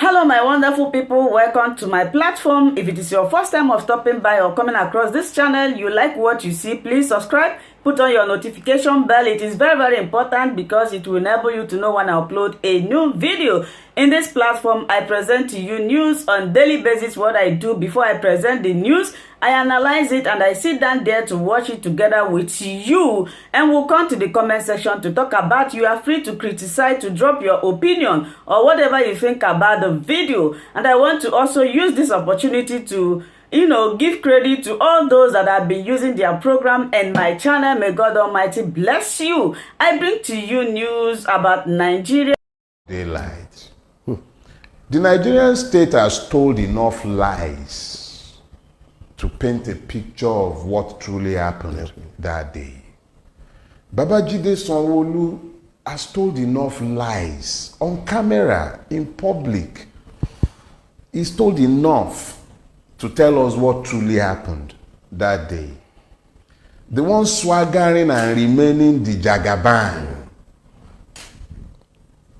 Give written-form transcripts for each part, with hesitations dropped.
Hello my wonderful people, welcome to my platform. If it is your first time of stopping by or coming across this channel, you like what you see, please subscribe, put on your notification bell. It is very important because it will enable you to know when I upload a new video. In this platform, I present to you news on daily basis. What I do before I present the news, I analyze it and I sit down there to watch it together with you, and we'll come to the comment section to talk about. You are free to criticize, to drop your opinion or whatever you think about the video. And I want to also use this opportunity to give credit to all those that have been using their program and my channel. May God Almighty bless you. I bring to you news about Nigeria. Daylight. The Nigerian state has told enough lies to paint a picture of what truly happened that day. Babajide Sanwo-Olu has told enough lies on camera, in public. He's told enough to tell us what truly happened that day. The one swaggering and remaining the Jagaban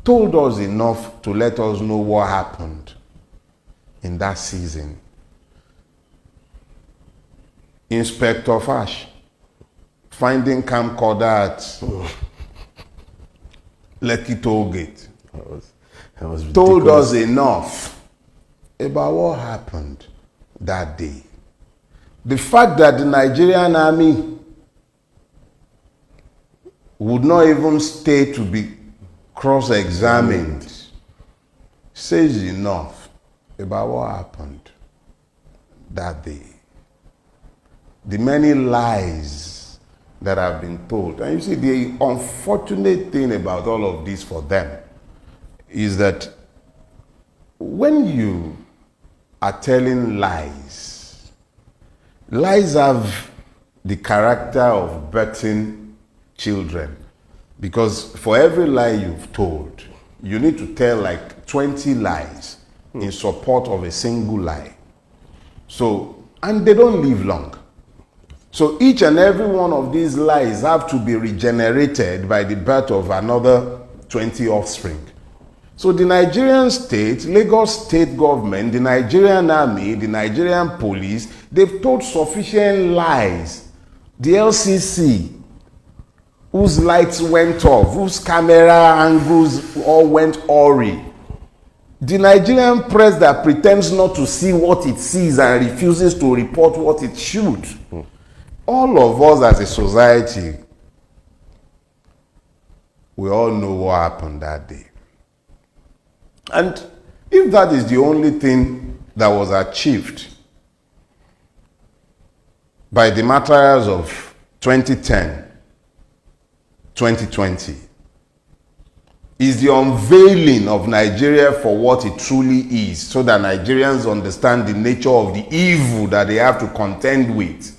told us enough to let us know what happened in that season. Inspector Fash finding camcorder at Lekki Toll gate told us enough about what happened that day. The fact that the Nigerian army would not even stay to be cross-examined says enough about what happened that day. The many lies that have been told. And you see, the unfortunate thing about all of this for them is that when you are telling lies, lies have the character of birthing children. Because for every lie you've told, you need to tell like 20 lies in support of a single lie. So, and they don't live long. So each and every one of these lies have to be regenerated by the birth of another 20 offspring. So the Nigerian state, Lagos state government, the Nigerian army, the Nigerian police, they've told sufficient lies. The LCC, whose lights went off, whose camera angles all went awry. The Nigerian press that pretends not to see what it sees and refuses to report what it should. All of us as a society, we all know what happened that day. And if that is the only thing that was achieved by the materials of 2010, 2020 is the unveiling of Nigeria for what it truly is, so that Nigerians understand the nature of the evil that they have to contend with,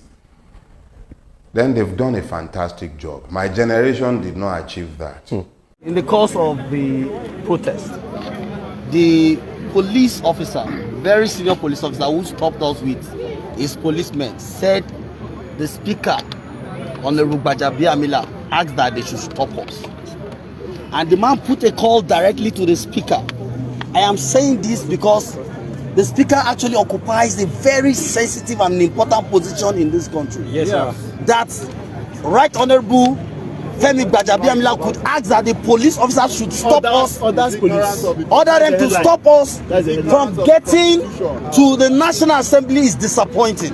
then they've done a fantastic job. My generation did not achieve that. In the course of the protest, the police officer, very senior police officer who stopped us with his policemen, said the speaker on the Gbajabiamila asked that they should stop us. And the man put a call directly to the speaker. I am saying this because the speaker actually occupies a very sensitive and important position in this country. Yes, sir. That Right Honorable Femi Gbajabiamila could ask that the police officers should stop us, order them to stop us from getting to the National Assembly is disappointing.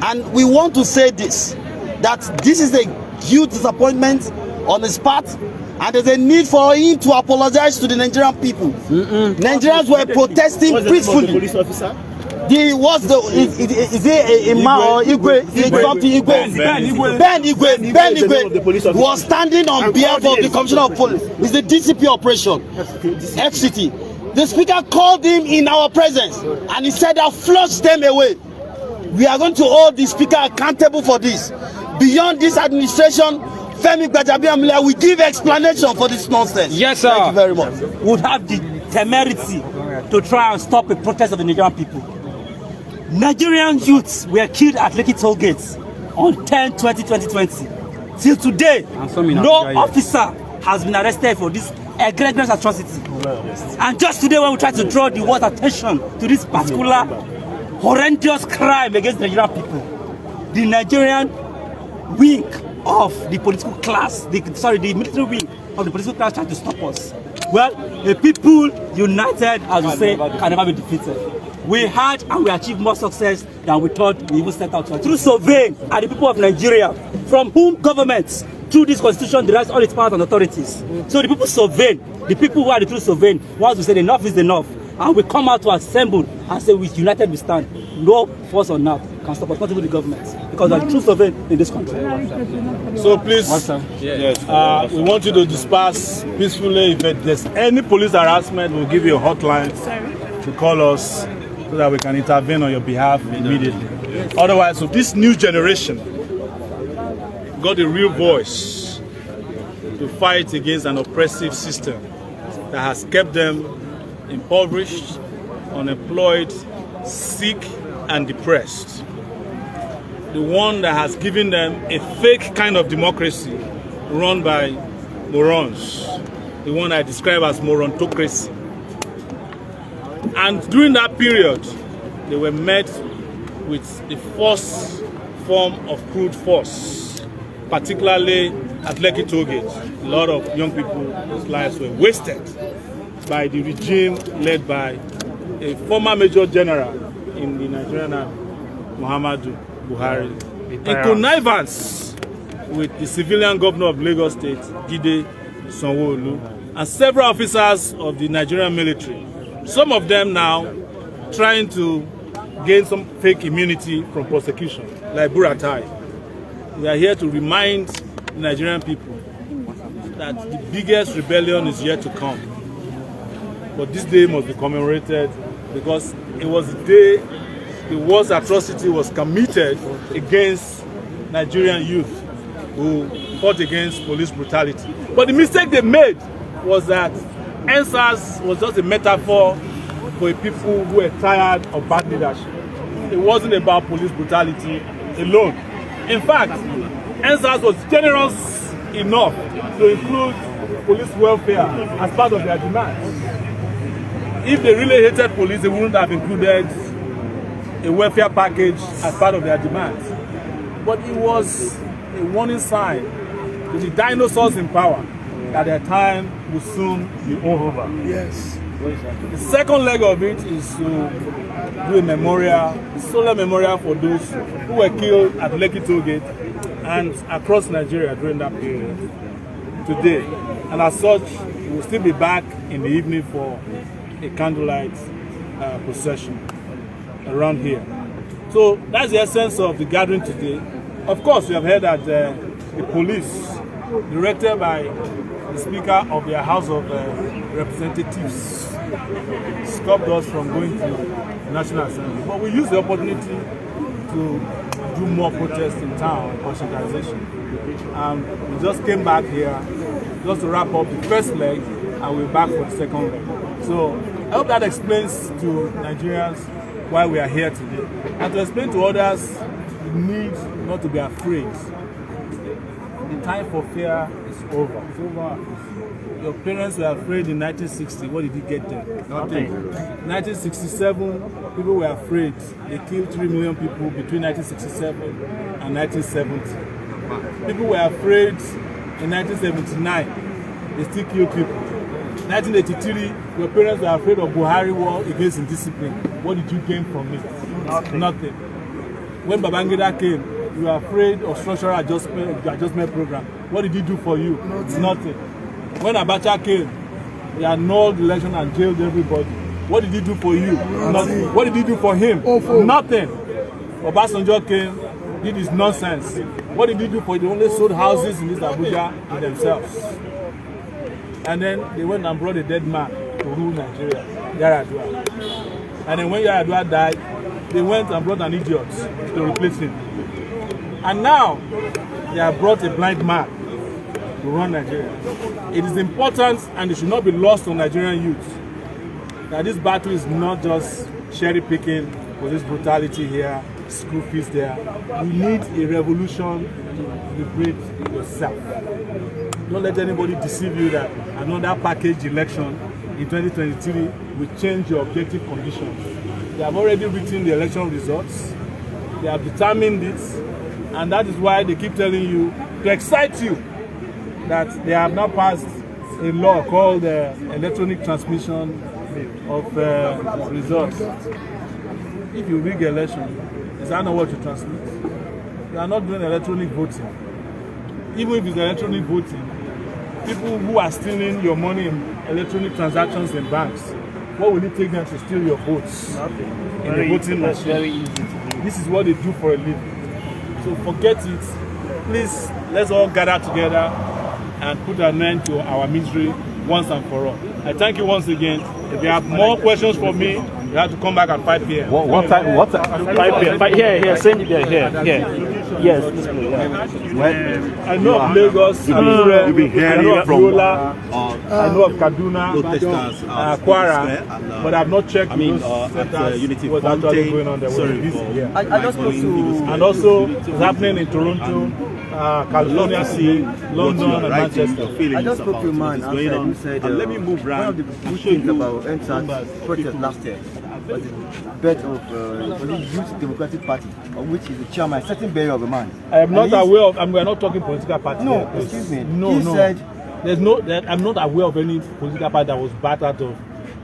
And we want to say this, that this is a huge disappointment on his part, and there's a need for him to apologize to the Nigerian people. Nigerians were protesting peacefully. Police officer? Is it a man or Igwe? Ben Igwe was standing on behalf of the Commissioner of Police. It's the DCP operation, FCT. The speaker called him in our presence and he said, "I'll flush them away." We are going to hold the speaker accountable for this. Beyond this administration, Femi Gbajabiamila will give explanation for this nonsense. Yes, sir. Thank you very much. Would have the temerity to try and stop a protest of the Nigerian people. Nigerian youths were killed at Lekki Toll gates on 10/20/2020. Till today, no officer has been arrested for this egregious atrocity. And just today when we try to draw the world's attention to this particular horrendous crime against the Nigerian people, the Nigerian wing of the political class, the military wing of the political class tried to stop us. Well, the people united, as we say, can never be defeated. We had and we achieved more success than we thought we even set out to. Through surveying are the people of Nigeria, from whom governments, through this constitution, derives all its powers and authorities. So the people surveying, the people who are the true surveying, once we say enough is enough, and we come out to assemble and say, we united we stand. No force on earth can stop us, not even the government, because we are the true surveying in this country. So please, we want you to disperse peacefully. If there's any police harassment, we'll give you a hotline to call us so that we can intervene on your behalf immediately. Otherwise, so this new generation got a real voice to fight against an oppressive system that has kept them impoverished, unemployed, sick, and depressed. The one that has given them a fake kind of democracy run by morons, the one I describe as morontocracy. And during that period, they were met with the first form of crude force, particularly at Lekki Toll. A lot of young people's lives were wasted by the regime led by a former major general in the Nigerian army, Muhammadu Buhari, in connivance with the civilian governor of Lagos State, Jide Sanwo-Olu, and several officers of the Nigerian military. Some of them now trying to gain some fake immunity from prosecution, like Buratai. We are here to remind the Nigerian people that the biggest rebellion is yet to come. But this day must be commemorated because it was the day the worst atrocity was committed against Nigerian youth who fought against police brutality. But the mistake they made was that NSAS was just a metaphor for a people who were tired of bad leadership. It wasn't about police brutality alone. In fact, NSAS was generous enough to include police welfare as part of their demands. If they really hated police, they wouldn't have included a welfare package as part of their demands. But it was a warning sign to the dinosaurs in power that their time will soon be over. Yes. The second leg of it is to do a memorial, a solemn memorial for those who were killed at Lekki Toll and across Nigeria during that period today. And as such, we will still be back in the evening for a candlelight procession around here. So that's the essence of the gathering today. Of course, we have heard that the police, directed by the Speaker of their House of Representatives, stopped us from going to the National Assembly. But we used the opportunity to do more protests in town, conscientization. We just came back here just to wrap up the first leg, and we're back for the second leg. So I hope that explains to Nigerians why we are here today. And to explain to others the need not to be afraid. The time for fear is over. It's over. Your parents were afraid in 1960. What did you get them? Nothing. 1967, people were afraid. They killed 3 million people between 1967 and 1970. People were afraid in 1979. They still killed people. 1983, your parents were afraid of Buhari war against indiscipline. What did you gain from it? Nothing. When Babangida came, you were afraid of structural adjustment program. What did he do for you? Nothing. When Abacha came, he annulled the election and jailed everybody. What did he do for you? Nothing. What did he do for him? Nothing. Obasanjo came, did his nonsense. What did he do for you? They only sold houses in this Abuja to themselves. And then they went and brought a dead man to rule Nigeria, Yar'Adua. And then when Yar'Adua died, they went and brought an idiot to replace him. And now, they have brought a blind man to run Nigeria. It is important, and it should not be lost on Nigerian youth, that this battle is not just cherry picking with this brutality here, school fees there. We need a revolution to liberate yourself. Don't let anybody deceive you that another package election in 2023 will change your objective conditions. They have already written the election results. They have determined it, and that is why they keep telling you to excite you that they have now passed a law called electronic transmission of results. If you rig election, is that not what you transmit? You are not doing electronic voting. Even if it's electronic voting, people who are stealing your money in electronic transactions in banks, what will it take them to steal your votes in the voting machine? Very easy to do. This is what they do for a living. So forget it. Please, let's all gather together and put an end to our misery once and for all. I thank you once again. If you have more questions for me, you have to come back at 5 p.m. What time? 5 p.m. Here, send it there. Here. Yes, this place. Yeah. I know of Lagos, I know of Yola, I know of Kaduna, Kwara, but I've not checked those centers what's actually going on there. I just spoke to... And also, it's happening in Toronto, California City, London, and Manchester. I just spoke to a man outside who said let me move around. One of the good things about NSAS protest last year was the birth of the Youth Democratic Party, of which is the chairman, certain bearer of a man. I am not aware of, we're not talking political party. No, excuse me. No, he said, I'm not aware of any political party that was backed out of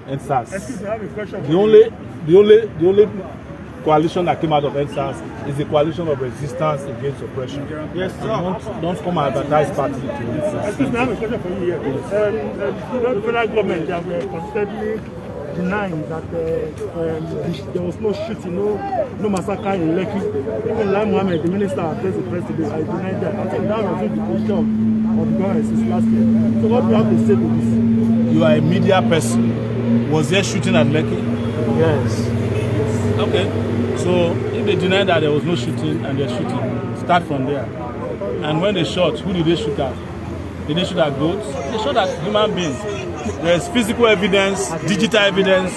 NSAS. Excuse me, I have a question. The only coalition that came out of NSAS is the coalition of resistance against oppression. yes, sir. Don't come and advertise party to NSAS. Excuse me, I have a question for you here. The federal government, they have constantly denying that there was no shooting, no massacre in Lekki. Even Lai Mohammed, the minister, addressed the press today, I denied that. I think that was the position of the government since last year. So what do you have to say to this? You are a media person. Was there shooting at Lekki? Yes. Okay. So if they deny that there was no shooting and they're shooting, start from there. And when they shot, who did they shoot at? Did they shoot at goats? They shot at human beings. There's physical evidence, digital evidence,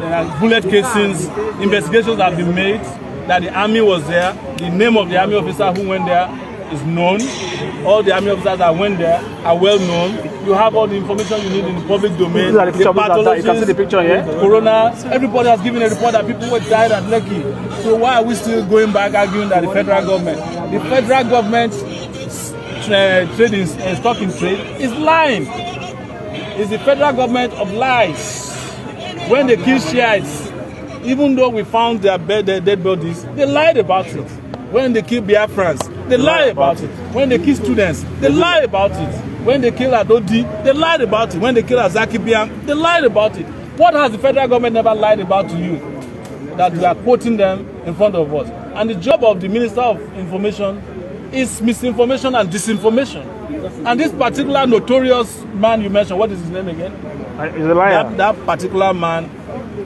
there are bullet casings, investigations have been made that the army was there. The name of the army officer who went there is known. All the army officers that went there are well known. You have all the information you need in the public domain. The pathologists, you can see the picture here. Corona, everybody has given a report that people were died at Lekki. So why are we still going back arguing that the federal government trading stock in trade is lying? It's the federal government of lies. When they kill Shiites, even though we found their dead bodies, they lied about it. When they kill Biafrans, they lie about it. When they kill students, they lie about it. When they kill Adodi, they lied about it. When they kill Azaki Biam, they lied about it. What has the federal government never lied about to you? That we are quoting them in front of us. And the job of the Minister of Information is misinformation and disinformation. And this particular notorious man you mentioned, what is his name again? He's a liar. That particular man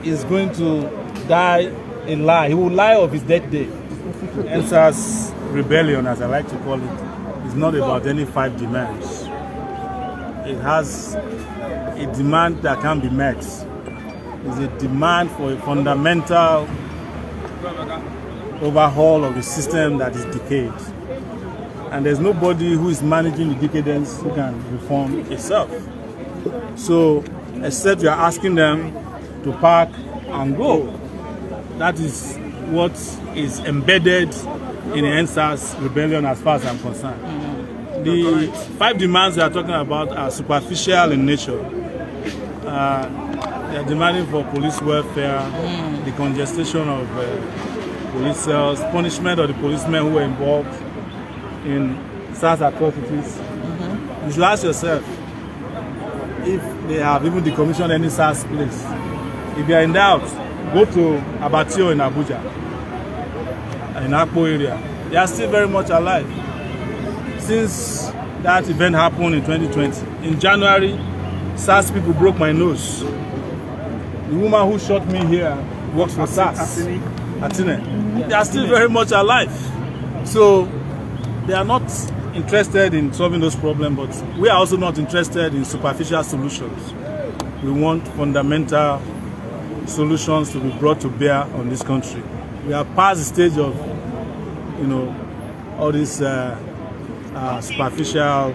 is going to die a lie. He will lie of his death day. NSAS rebellion, as I like to call it, is not about any 5 demands. It has a demand that can be met. It's a demand for a fundamental overhaul of the system that is decayed. And there's nobody who is managing the decadence who can reform itself. So, except you are asking them to pack and go. That is what is embedded in the NSAS rebellion as far as I'm concerned. The 5 demands we are talking about are superficial in nature. They are demanding for police welfare, the congestion of police cells, punishment of the policemen who were involved in SARS atrocities. You should ask yourself if they have even decommissioned any SARS place. If you are in doubt, go to Abatio in Abuja, in Akpo area. They are still very much alive. Since that event happened in 2020, in January, SARS people broke my nose. The woman who shot me here works for SARS. Atine. They are still very much alive. So they are not interested in solving those problems, but we are also not interested in superficial solutions. We want fundamental solutions to be brought to bear on this country. We are past the stage of, all these superficial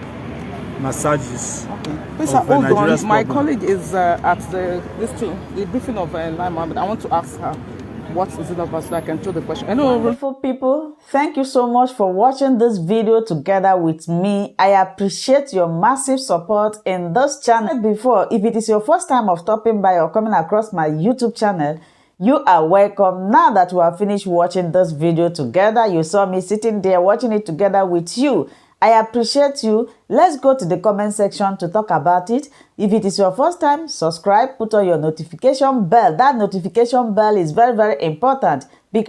massages. Okay. Please of, hold Nigeria's on. My problem. colleague is at the briefing of Lai Mohammed. I want to ask her what is it about so I can throw the question. Hello, Wonderful people, thank you so much for watching this video together with me. I appreciate your massive support in this channel. Before, if it is your first time of stopping by or coming across my YouTube channel, you are welcome. Now that we have finished watching this video together, you saw me sitting there watching it together with you. I appreciate you. Let's go to the comment section to talk about it. If it is your first time, subscribe, put on your notification bell. That notification bell is very, very important because